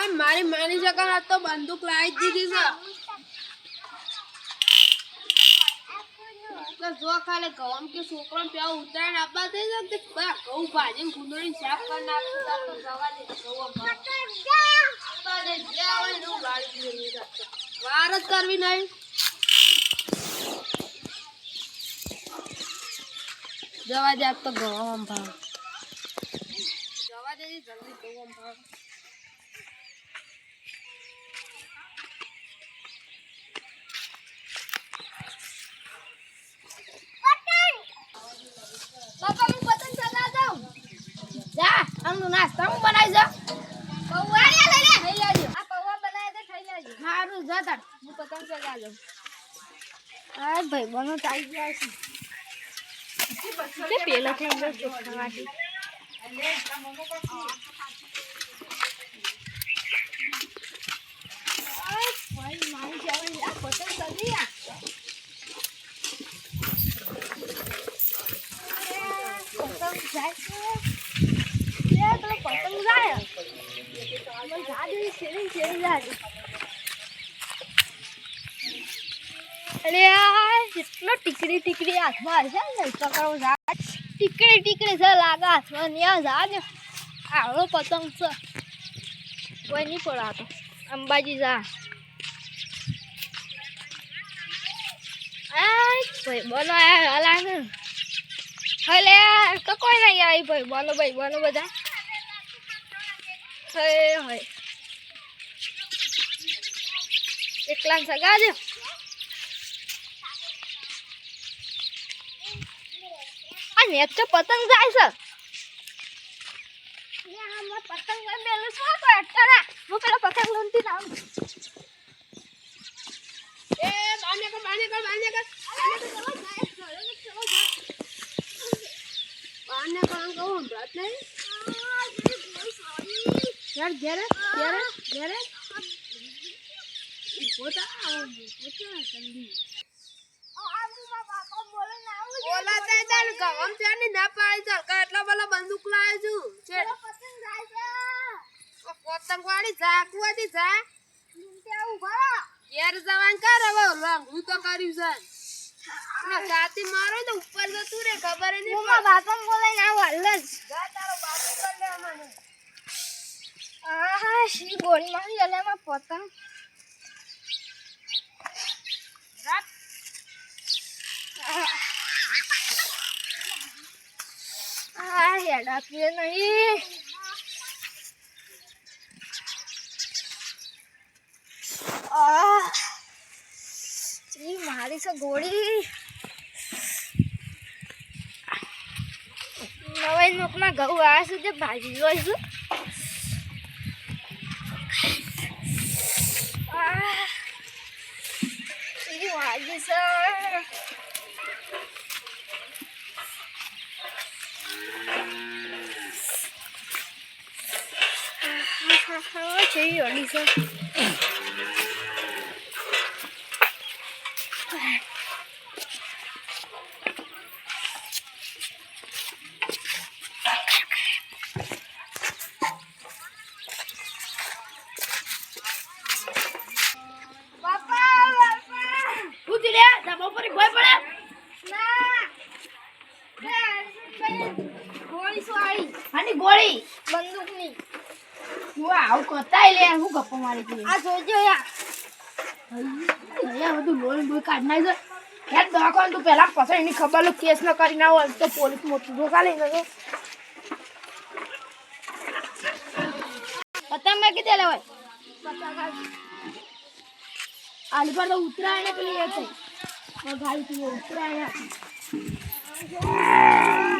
મારી માની જગા તો બંદૂક લાવી દીધી છે જો ખાલી ગમ કે છોકરો પ્યા ઉતરાણ આપવા થઈ જતે ઘઉં ભાજીને ગુંદડી શાક કરી નાખું તો જવા દે વાર જ કરવી નહીં જવા દે તો ગમ ભાવ જવા દે જલ્દી ગમ ભાવ નાસ્તા હું બનાવી જા પૌવા લઈ લેજો આ પૌવા બનાવે તો ખાઈ લેજો સારું જતા હું પતંગ ચગા લઉં આ ભાઈ બનો ચાઈ ગયા છે પેલા થઈ ગયો ચોખાવાટી ભાઈ મારી જવાની આ પતંગ ચગી આ પતંગ જાય પતંગ જાય અરે કેટલો ટીકડી હાથમાં હશે ને પકડો જા ટીકડી છે લાગે હાથમાં ત્યાં જા ને આવડો પતંગ છે કોઈ નહીં પડાતો અંબાજી જા ભાઈ બોલો લાગે હલે તો કોઈ નહીં આવી ભાઈ બોલો બધા હોય એકલા સગા દે આ નેટ તો પતંગ જાય છે પતંગ બેલું શું અટકરા હું પેલા પતંગ લૂંટી લાવ એ બાને કર બાને કર બાને કહું રાત નહીં यार गेरे पोता जल्दी बोला ते चल गम त्यानी ना पाई चल का એટલા બલા બંદૂક લાવ્યો છું છે પતંગ જાય છે ઓ પતંગ વાળી જાકુવાથી જા તે ઉભા યાર જવાન કર હવે લંગું તો કર્યું છે ના સાથી મારો તો ઉપર જતું રે ખબર નહીં ઓમાં બાપા બોલાઈને આવ હાલ જ જા તારો બાપુ કર લે મને આહા શી ગોળી માં જલેમાં પતંગ રાત આ હેડા પીએ નહીં જી મારી સે ગોળી નવાઈ નોકના ઘઉં આ સુધી ભાજી જોઈશું વાજી સર છે અડી સર ગોળી બંદૂકની હું આવ કતાઈ લે હું ગપ્પો મારી ગઈ આ જોજો યાર અહીંયા બધું લોન બોય કાઢ નાખજો યાર દવાખાન તું પહેલા પછી એની ખબર લો કેસ ન કરી ના હોય તો પોલીસ મોટી ધોકા લઈ જજો પતંગ માં કીધે લેવાય પતંગ આલી પર તો ઉતરાય ને પેલી એ થઈ ગાડી તું ઉતરાય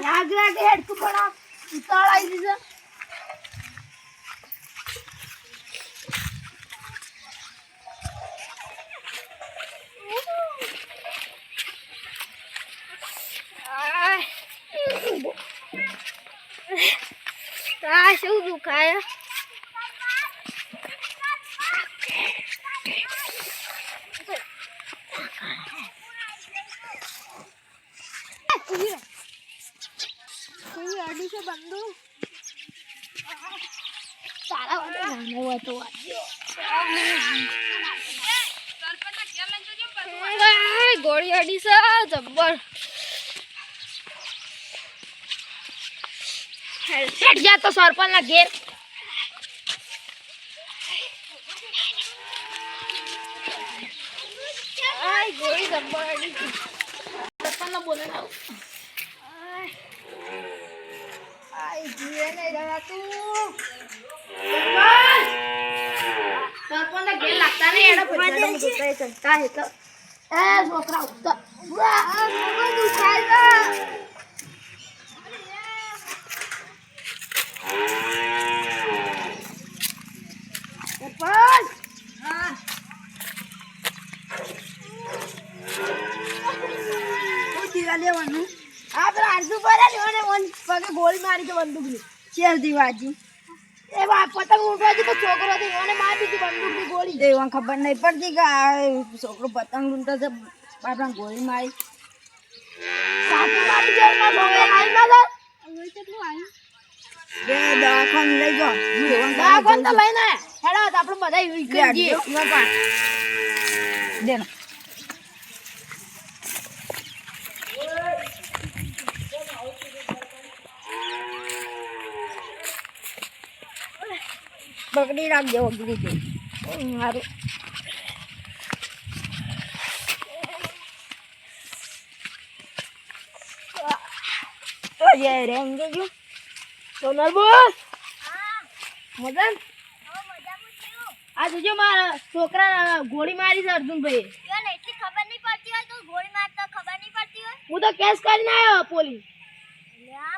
લાગ હેડ તું પણ ઉતાળાઈ દીધા શું દુખાય બંદૂક તારા વાળા તો વાગ્યો. ગોળી અડી છે જબ્બર. હેડ જા તો સરપંચ ના ઘેર. ગોળી જબ્બર અડી છે. સરપંચ ને બોલે ના. જીવે નહીં રહેવાતું. સરપંચ ના ઘેર લાગતા નહીં એનો પૈસા ચંતા હે તો એ છોકરા ઉઠતા દુખાય લેવાનું આપણે આરસુ પર પગે ગોળી મારી કે બંદૂકની શેરથી વાજી એ પતંગ ઉડવાથી તો છોકરો હતો એને મારી દીધી બંદૂકની ગોળી એવા ખબર નહીં પડતી કે આ છોકરો પતંગ ઉડતો છે આપણા ગોળી મારી સાચું મારી ગયો છોકરો મારી ના જાય કેટલું આવ્યું બે દવાખાને લઈ જાઓ દવાખાને તો લઈને હેડો આપણે બધા વિકલ જઈએ દેનો પકડી રાખજો પકડી દે મારું તો જે રેંગે જો સોનલ બોસ મદન આ જોજો મારા છોકરા ગોળી મારી છે અર્જુનભાઈ એટલી ખબર નહીં પડતી હોય તો ગોળી મારતા ખબર નહીં પડતી હોય હું તો કેસ કરીને આવ્યો પોલીસ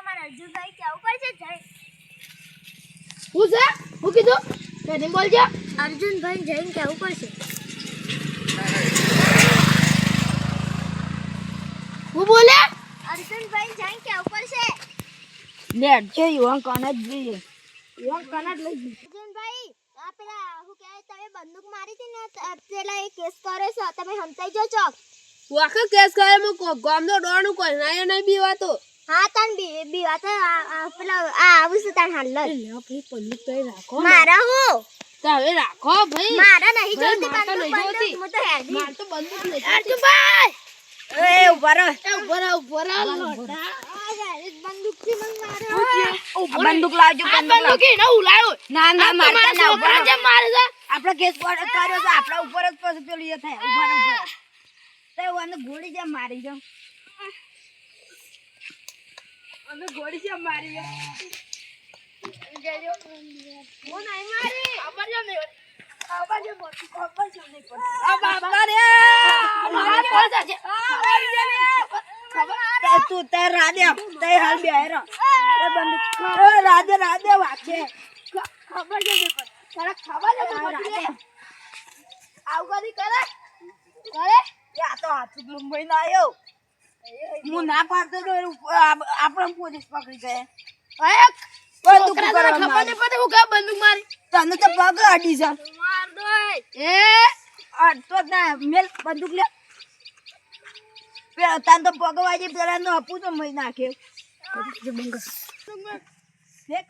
મારા અર્જુનભાઈ કેવું પડશે જય હું છે હું કીધું તેને બોલજો અર્જુનભાઈ જઈને કેવું પડશે હું બોલે અર્જુનભાઈ જઈને કેવું પડશે લેટ છે યુવાન કાન જ જોઈએ યુવાન કાન જ લઈ અર્જુનભાઈ આ પેલા હું કહે તમે બંદૂક મારી હતી ને પેલા એ કેસ કરે છે તમે હંતાઈ જો ચોક હું આખો કેસ કરે મો ગામનો ડોણું કોઈ ના નહીં બીવાતો હા તન બીવા તો પેલા આવું છે તન હાલ ભાઈ પલ્લુ તો રાખો મારા હું તમે રાખો ભાઈ મારા નહીં જોતી બંદૂક હું તો હેડી માર તો બંદૂક નહીં અર્જુનભાઈ એ ઉભા રહો લોટા બંદૂક થી મને મારો બંદૂક લાવજો બંદૂક ના ઉલાયો ના મારતા ના ઉભા જે મારે છે આપણો કેસ કર્યો છે આપણા ઉપર જ પછી પેલું એ થાય ઉભા તે ઓને ગોળી જે મારી જો અમે ગોળી જે મારી ગયો હું નહીં મારી ખબર જ નહીં ખબર જ નહીં આ બાબા રે મારા કોણ છે ખબર તું તે રાધે તે હાલ બેરો એ બંદૂક રાધે વાગે ખબર જ નહીં પડતી તારા ખબર જ નહીં આવ કદી કરે યા તો હાથ મુંબઈ ના આવ્યો હું ના પાડતો તો આપણે પોલીસ પકડી ગયા એક બંદૂક ખબર નહીં પડતી હું કે બંદૂક મારી તને તો પગ અડી છે માર દો એ તો ના મેલ બંદૂક લે પેલા તને તો પગ વાજી પેલા નો આપું તો મઈ નાખ્યો જે બંગ દેખ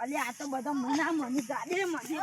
અલે આ તો બધો મના મને ગાડે મને